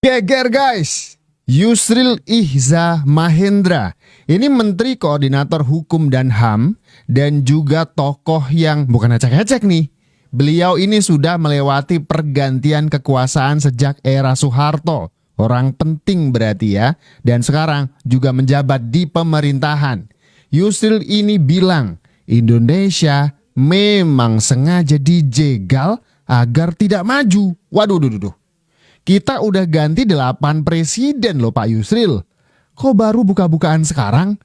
Geger guys, Yusril Ihza Mahendra. Ini Menteri Koordinator Hukum dan HAM dan juga tokoh yang bukan ecek-ecek nih. Beliau ini sudah melewati pergantian kekuasaan sejak era Soeharto. Orang penting berarti ya. Dan sekarang juga menjabat di pemerintahan. Yusril ini bilang Indonesia memang sengaja dijegal agar tidak maju. Waduh. Kita udah ganti 8 presiden loh Pak Yusril. Kok baru buka-bukaan sekarang?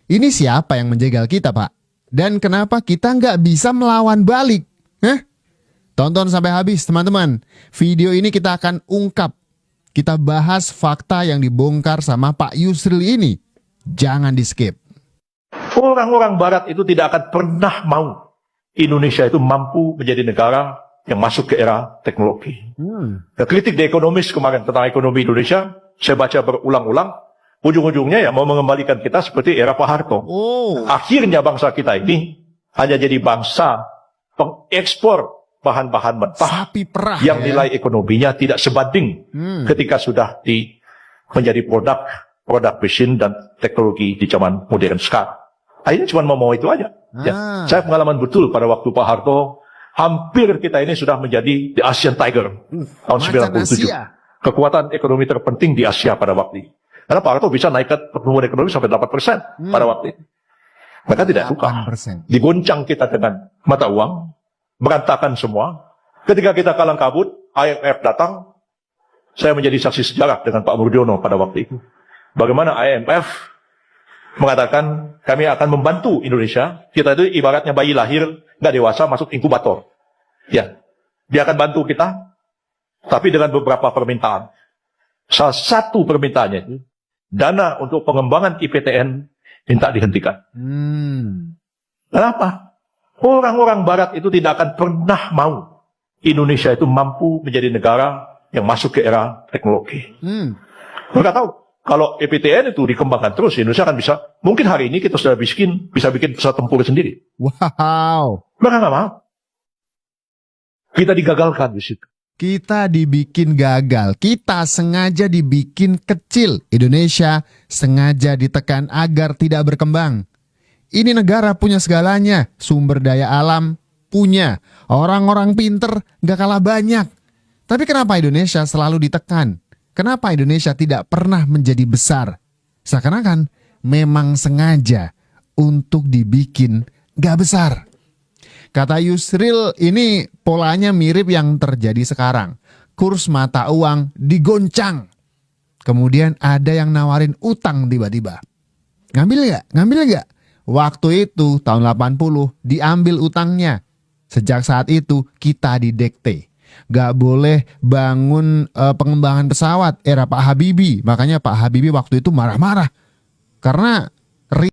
Ini siapa yang menjegal kita Pak? Dan kenapa kita nggak bisa melawan balik? Tonton sampai habis teman-teman. Video ini kita akan ungkap. Kita bahas fakta yang dibongkar sama Pak Yusril ini. Jangan di skip. Orang-orang barat itu tidak akan pernah mau Indonesia itu mampu menjadi negara yang masuk ke era teknologi. Kritik The Economist kemarin tentang ekonomi Indonesia, saya baca berulang-ulang, ujung-ujungnya ya mau mengembalikan kita seperti era Pak Harto. Akhirnya bangsa kita ini hanya jadi bangsa pengekspor bahan-bahan mentah Sapi perah yang ya. nilai ekonominya tidak sebanding ketika sudah menjadi produk mesin dan teknologi di zaman modern sekarang. Akhirnya cuma mau itu aja. Ya. Saya pengalaman betul pada waktu Pak Harto, hampir kita ini sudah menjadi the Asian Tiger tahun 97. Kekuatan ekonomi terpenting di Asia pada waktu itu. Karena Pak Harto bisa naikkan pertumbuhan ekonomi sampai 8% pada waktu itu. Mereka tidak suka. 8%. Digoncang kita dengan mata uang, berantakan semua. Ketika kita kalang kabut, IMF datang, saya menjadi saksi sejarah dengan Pak Murdiono pada waktu itu. Bagaimana IMF mengatakan kami akan membantu Indonesia. Kita itu ibaratnya bayi lahir nggak dewasa masuk inkubator. Ya, dia akan bantu kita, tapi dengan beberapa permintaan. Salah satu permintaannya itu dana untuk pengembangan IPTN minta dihentikan. Kenapa? Orang-orang Barat itu tidak akan pernah mau Indonesia itu mampu menjadi negara yang masuk ke era teknologi. Mereka tahu. Kalau EPTN itu dikembangkan terus, Indonesia akan bisa, mungkin hari ini kita sudah bisa bikin pesawat tempur sendiri. Wow. Mereka nggak mau. Kita digagalkan di situ. Kita dibikin gagal. Kita sengaja dibikin kecil. Indonesia sengaja ditekan agar tidak berkembang. Ini negara punya segalanya. Sumber daya alam punya. Orang-orang pinter gak kalah banyak. Tapi kenapa Indonesia selalu ditekan? Kenapa Indonesia tidak pernah menjadi besar? Seakan-akan memang sengaja untuk dibikin gak besar. Kata Yusril ini polanya mirip yang terjadi sekarang. Kurs mata uang digoncang. Kemudian ada yang nawarin utang tiba-tiba. Ngambil gak? Waktu itu tahun 80 diambil utangnya. Sejak saat itu kita didekte. Gak boleh bangun pengembangan pesawat era Pak Habibie. Makanya Pak Habibie waktu itu marah-marah. Karena